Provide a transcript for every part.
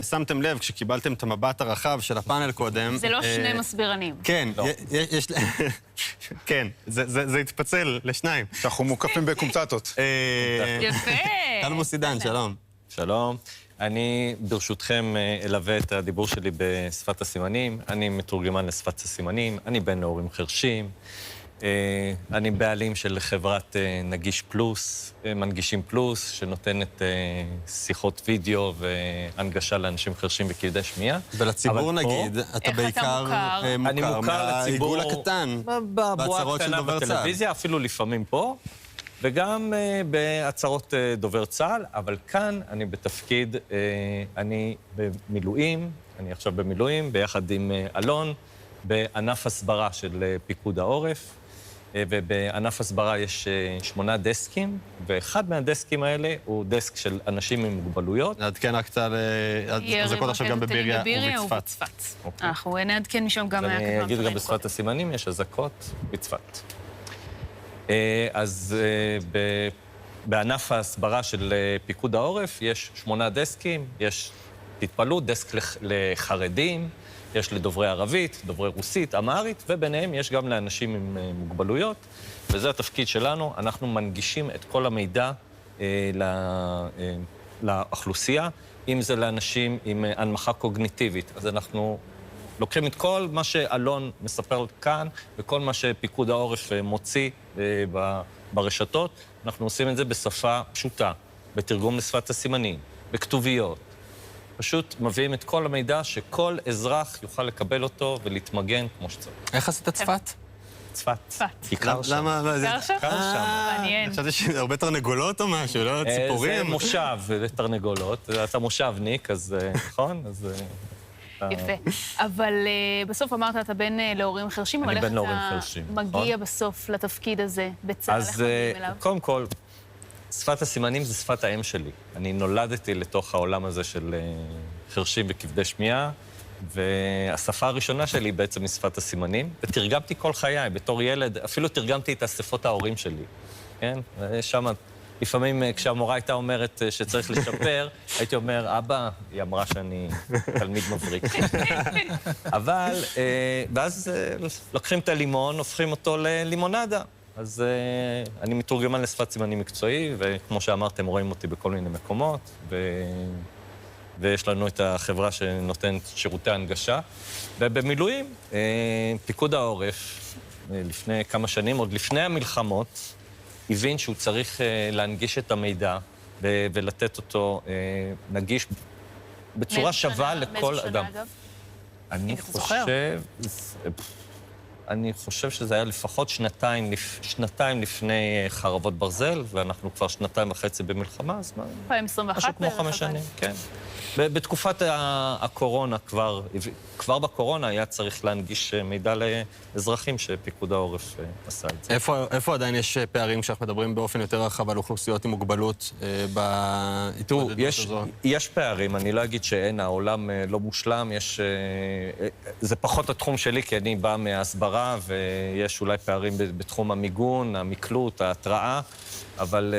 שמתם לב, כשקיבלתם את המבט הרחב של הפאנל קודם... זה לא שני מסבירנים. כן, יש... כן, זה התפצל לשניים. שאנחנו מוקפים בקומצטות. יפה. אלמוס עידן, שלום. שלום. אני, ברשותכם, אלווה את הדיבור שלי בשפת הסימנים. אני מתורגמן לשפת הסימנים, אני בן להורים חרשים. אני בעלים של חברת נגיש פלוס, מנגישים פלוס, שנותנת שיחות וידאו והנגשה לאנשים חרשים וכבדי שמיעה. ולציבור נגיד, אתה בעיקר מוכר מהעיגול הקטן, בהצהרות של דובר צה"ל. בטלוויזיה, אפילו לפעמים פה, וגם בהצהרות דובר צה"ל, אבל כאן אני בתפקיד, אני במילואים, אני עכשיו במילואים, ביחד עם אלון, בענף הסברה של פיקוד העורף. ובענף הסברה יש 8 דסקים, ואחד מהדסקים האלה הוא דסק של אנשים עם מוגבלויות. נעדכן רק קצת הזקות עכשיו גם בביריה ובצפת. אנחנו נעדכן משם גם... אני אגיד גם בשפת הסימנים, יש הזקות בצפת. אז בענף ההסברה של פיקוד העורף יש 8 דסקים, יש, תתפלאו, דסק לחרדים, יש לדוברי ערבית, דוברי רוסית, אמהרית, וביניהם יש גם לאנשים עם מוגבלויות, וזה התפקיד שלנו. אנחנו מנגישים את כל המידע לאוכלוסייה, אם זה לאנשים עם הנמכה קוגניטיבית. אז אנחנו לוקחים את כל מה שאלון מספר כאן, וכל מה שפיקוד העורף מוציא ברשתות, אנחנו עושים את זה בשפה פשוטה, בתרגום לשפת הסימנים, בכתוביות. פשוט מביאים את כל המידע שכל אזרח יוכל לקבל אותו ולהתמגן כמו שצריך. איך עשית צפת? צפת. כיכר שם. למה? כיכר שם? מעניין. חשבתי שהרבה תרנגולות או משהו, לא? ציפורים? זה מושב, זה תרנגולות. אתה מושבניק, אז נכון? יפה. אבל בסוף אמרת, אתה בן להורים חרשים, אבל איך אתה מגיע בסוף לתפקיד הזה בצה"ל? איך מגיעים אליו? אז קודם כל, שפת הסימנים זה שפת האם שלי. אני נולדתי לתוך העולם הזה של חרשים וכבדי שמיעה, והשפה הראשונה שלי בעצם היא שפת הסימנים, ותרגמתי כל חיי, בתור ילד, אפילו תרגמתי את אספות ההורים שלי, כן? שם, לפעמים כשהמורה הייתה אומרת שצריך לשפר, הייתי אומר, אבא, היא אמרה שאני תלמיד מבריק. אבל, ואז לוקחים את הלימון, הופכים אותו ללימונדה. אז אני מתורגמן לשפת סימנים מקצועי, וכמו שאמרתם, רואים אותי בכל מיני מקומות, ויש לנו את החברה שנותנת שירותי הנגשה. ובמילואים, פיקוד העורף, לפני כמה שנים, עוד לפני המלחמות, הבין שהוא צריך להנגיש את המידע ולתת אותו נגיש בצורה שווה לכל אדם. אני חושב שזה היה לפחות שנתיים לפני חרבות ברזל, ואנחנו כבר 2.5 במלחמה, אז מה? 2021 משהו כמו 5 שנים, כן. בתקופת הקורונה כבר בקורונה היה צריך להנגיש מידע לאזרחים שפיקוד העורף עשה את זה. איפה עדיין יש פערים שאנחנו מדברים באופן יותר רחב על אוכלוסיות עם מוגבלות בהתמודדות הזו? יש פערים, אני לא אגיד שאין, העולם לא מושלם, זה פחות התחום שלי, כי אני בא מהסברה, ויש אולי פערים בתחום המיגון, המקלוט, ההתראה, אבל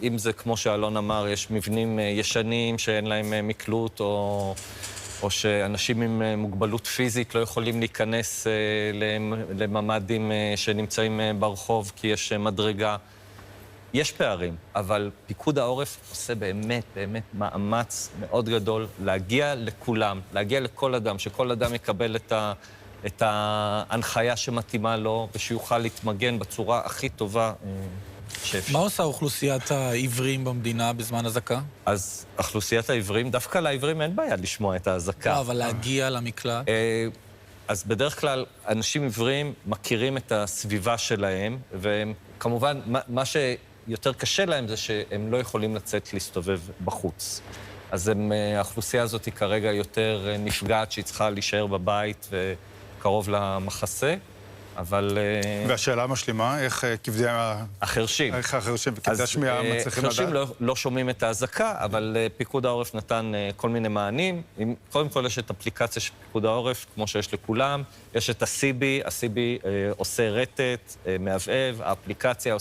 אם זה כמו שאלון אמר, יש מבנים ישנים שאין להם מקלוט, או שאנשים עם מוגבלות פיזית לא יכולים להיכנס לממ"דים שנמצאים ברחוב כי יש מדרגה. יש פערים, אבל פיקוד העורף עושה באמת מאמץ מאוד גדול להגיע לכולם, להגיע לכל אדם, שכל אדם יקבל את ההנחיה שמתאימה לו, ושיוכל להתמגן בצורה הכי טובה שאפשר. מה עושה אוכלוסיית העיוורים במדינה בזמן הזקה? אז אוכלוסיית העיוורים, דווקא לעיוורים אין בעיה לשמוע את ההזקה. לא, אבל להגיע למקלט? אז בדרך כלל אנשים עיוורים מכירים את הסביבה שלהם, וכמובן מה שיותר קשה להם זה שהם לא יכולים לצאת להסתובב בחוץ. אז האוכלוסייה הזאת היא כרגע יותר נפגעת שהיא צריכה להישאר בבית וקרוב למחסה. אבל... והשאלה המשלימה, איך כבדי... החרשים. איך החרשים וכבדי השמיעה מצליחים לדעת? חרשים לא שומעים את ההזקה, אבל פיקוד העורף נתן כל מיני מענים. קודם כל יש את אפליקציה של פיקוד העורף, כמו שיש לכולם. יש את ה-CB, ה-CB עושה רטט, מהבהב, האפליקציה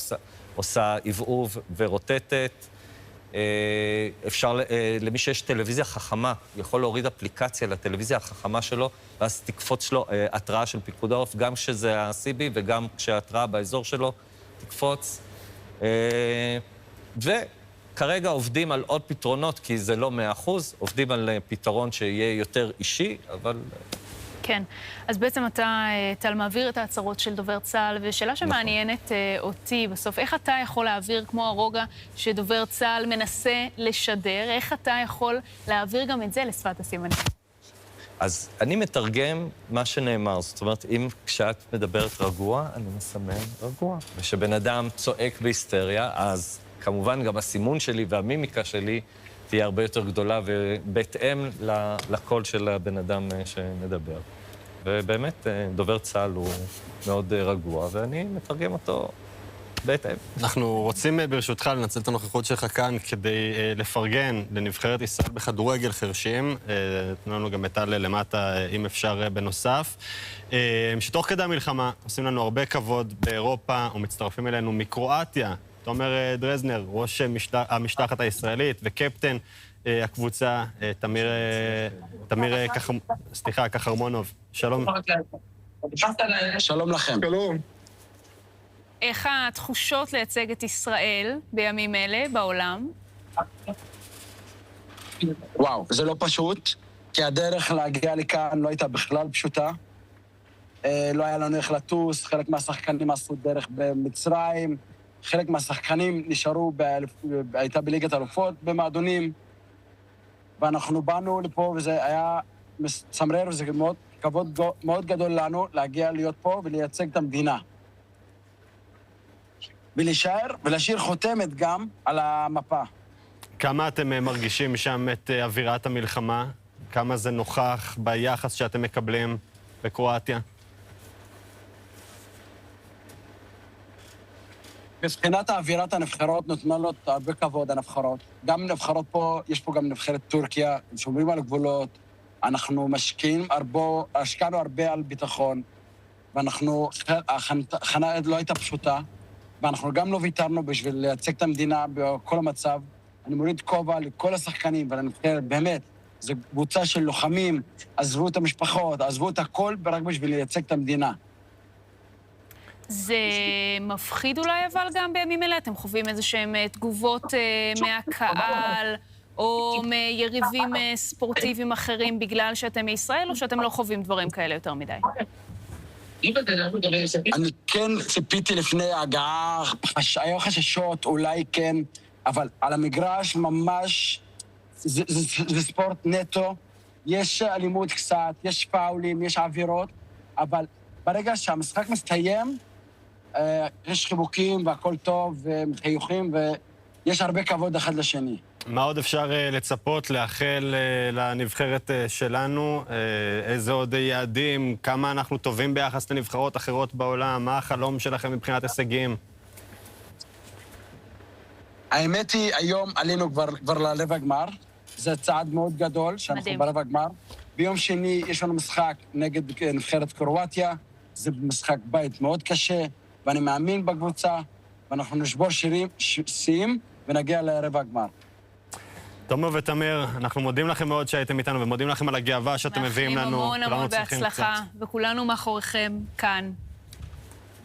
עושה עבעוב ורוטטת. אפשר, למי שיש טלוויזיה חכמה, יכול להוריד אפליקציה לטלוויזיה החכמה שלו, ואז תקפוץ לו התראה של פיקוד העורף, גם כשזה ה-CB וגם כשההתראה באזור שלו תקפוץ. וכרגע עובדים על עוד פתרונות, כי זה לא 100%, עובדים על פתרון שיהיה יותר אישי, אבל... כן, אז בעצם אתה, טל, מעביר את ההצהרות של דובר צה"ל, ושאלה שמעניינת אותי בסוף, איך אתה יכול להעביר, כמו הרוגע שדובר צה"ל מנסה לשדר, איך אתה יכול להעביר גם את זה לשפת הסימנים? אז אני מתרגם מה שנאמר, זאת אומרת, אם כשאת מדברת רגוע, אני מסמן רגוע. וכשבן אדם צועק בהיסטריה, אז כמובן גם הסימון שלי והמימיקה שלי תהיה הרבה יותר גדולה ובהתאם לקול של הבן אדם שמדבר. ובאמת, דובר צה"ל הוא מאוד רגוע, ואני מתרגם אותו בהתאם. אנחנו רוצים ברשותך לנצל את הנוכחות שלך כאן כדי לפרגן לנבחרת ישראל בכדורגל חרשים. תנו לנו גם את טל למטה, אם אפשר, בנוסף. שתוך כדי המלחמה עושים לנו הרבה כבוד באירופה, ומצטרפים אלינו מקרואטיה. תומר דרזנר, ראש המשלחת הישראלית וקפטן הקבוצה, תמיר קחרמונוב. שלום. שלום לכם. שלום. איך התחושות לייצג את ישראל בימים אלה בעולם? וואו, זה לא פשוט, כי הדרך להגיע לכאן לא הייתה בכלל פשוטה. לא היה לנו איך לטוס, חלק מהשחקנים עשו דרך במצרים, חלק מהשחקנים נשארו, הייתה בליגת אלופות במועדונים, ואנחנו באנו לפה, וזה היה מצמרר, וזה כבוד מאוד גדול לנו להגיע להיות פה ולייצג את המדינה. ולהישאר ולהשאיר חותמת גם על המפה. כמה אתם מרגישים שם את אווירת המלחמה? כמה זה נוכח ביחס שאתם מקבלים בקרואטיה? מבחינת האווירת הנבחרות נותנות לו הרבה כבוד הנבחרות. גם נבחרות פה, יש פה גם נבחרת טורקיה, שומרים על גבולות, אנחנו השקענו הרבה על ביטחון, ואנחנו, ההכנה לא הייתה פשוטה, ואנחנו גם לא ויתרנו בשביל לייצג את המדינה בכל המצב. אני מוריד כובע לכל השחקנים, ולנבחרת, באמת, זו קבוצה של לוחמים, עזבו את המשפחות, עזבו את הכל, רק בשביל לייצג את המדינה. זה מפחיד אולי, אבל גם בימים אלה אתם חווים איזשהם תגובות מהקהל, או מיריבים ספורטיביים אחרים בגלל שאתם מישראל, או שאתם לא חווים דברים כאלה יותר מדי? אני כן ציפיתי לפני ההגעה, היו חששות, אולי כן, אבל על המגרש ממש, זה ספורט נטו, יש אלימות קצת, יש פאולים, יש עבירות, אבל ברגע שהמשחק מסתיים, יש חיבוקים והכל טוב וחיוכים, ויש הרבה כבוד אחד לשני. מה עוד אפשר לצפות, לאחל לנבחרת שלנו? איזה עוד יעדים? כמה אנחנו טובים ביחס לנבחרות אחרות בעולם? מה החלום שלכם מבחינת הישגים? האמת היא, היום עלינו כבר לרבע הגמר. זה צעד מאוד גדול שאנחנו ברבע הגמר. ביום שני יש לנו משחק נגד נבחרת קרואטיה. זה משחק בית מאוד קשה, ואני מאמין בקבוצה, ואנחנו נשבור שיאים ונגיע לרבע הגמר. תומר ותמיר, אנחנו מודים לכם מאוד שהייתם איתנו, ומודים לכם על הגאווה שאתם מביאים לנו. מאחלים המון בהצלחה, וכולנו מאחוריכם כאן.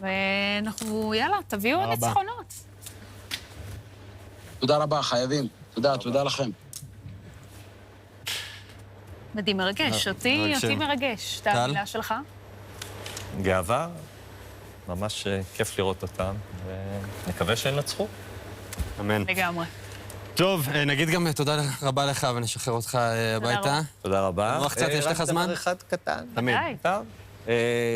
ואנחנו, יאללה, תביאו ניצחונות. תודה רבה, חייבים. תודה לכם. מדהים, מרגש. אותי מרגש. את המילה שלך? גאווה, ממש כיף לראות אותם, ונקווה שנצחו. אמן. לגמרי. טוב, נגיד גם תודה רבה לך, ונשחרר אותך הביתה. תודה רבה. נוח קצת, יש לך זמן? רק דבר אחד קטן. תמיד.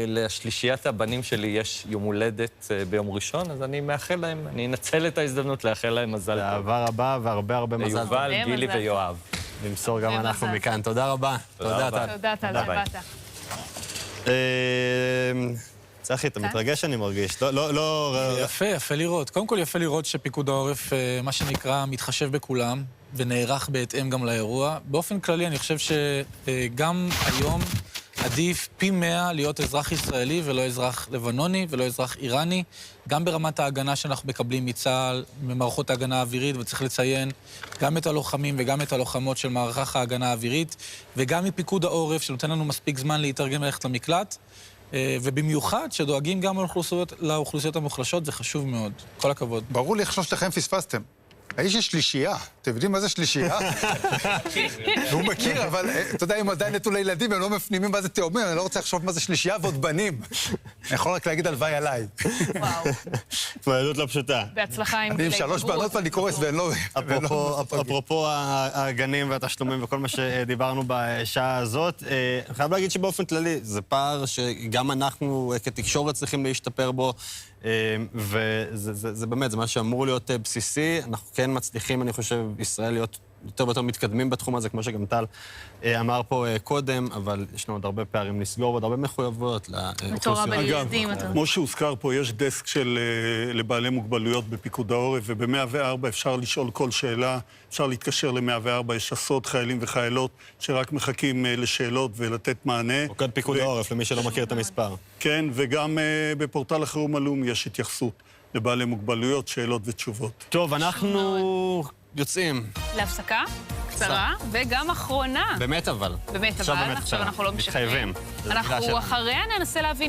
לשלישיית הבנים שלי יש יום הולדת ביום ראשון, אז אני מאחל להם, אני אנצל את ההזדמנות לאחל להם מזל טוב. אהבה רבה והרבה מזל טוב. ליובל, גילי ויואב. נמסור גם אנחנו מכאן. תודה רבה. תודה, טל. תודה, טל, שבאת. צחי, אתה מתרגש, אני מרגיש. לא... יפה לראות. קודם כל יפה לראות שפיקוד העורף, מה שנקרא, מתחשב בכולם, ונערך בהתאם גם לאירוע. באופן כללי, אני חושב שגם היום עדיף פי 100 להיות אזרח ישראלי ולא אזרח לבנוני ולא אזרח איראני, גם ברמת ההגנה שאנחנו מקבלים מצה"ל, ממערכות ההגנה האווירית, וצריך לציין גם את הלוחמים וגם את הלוחמות של מערך ההגנה האווירית, וגם מפיקוד העורף, שנותן לנו מספיק זמן להתארגן ללכת למקלט, ובמיוחד שדואגים גם לאוכלוסיות המוחלשות, זה חשוב מאוד. כל הכבוד. ברור לי איך שלושתכם פספסתם. האיש יש שלישייה. אתם יודעים מה זה שלישייה? והוא מכיר, אבל אתה יודע, אם עדיין נטו לילדים, הם לא מפנימים מה זה תאומים, אני לא רוצה לחשוב מה זה שלישייה ועוד בנים. אני יכול רק להגיד הלוואי עליי. וואו. התמודדות לא פשוטה. בהצלחה עם אני עם 3 בנות ואני קורס והן לא... אפרופו הגנים והתשלומים וכל מה שדיברנו בשעה הזאת, אני חייב להגיד שבאופן כללי זה פער שגם אנחנו כתקשורת צריכים להשתפר בו, וזה באמת, זה מה שאמור להיות בסיסי. אנחנו כן מצליחים, אני חושב, ישראל להיות יותר ויותר מתקדמים בתחום הזה, כמו שגם טל אמר פה קודם, אבל יש לנו עוד הרבה פערים לסגור ועוד הרבה מחויבויות לאוכלוסיות. בילדים, אתה... כמו שהוזכר פה, יש דסק לבעלי מוגבלויות בפיקוד העורף, וב-104 אפשר לשאול כל שאלה, אפשר להתקשר ל-104, יש עשרות חיילים וחיילות שרק מחכים לשאלות ולתת מענה. מוקד פיקוד העורף, למי שלא מכיר את המספר. כן, וגם בפורטל החירום הלאומי יש התייחסות לבעלי מוגבלויות, שאלות ותשובות. טוב, אנחנו יוצאים. להפסקה קצרה, וגם אחרונה. באמת אבל. באמת אבל, עכשיו אנחנו לא משחררים. מתחייבים. אנחנו אחריה ננסה להבין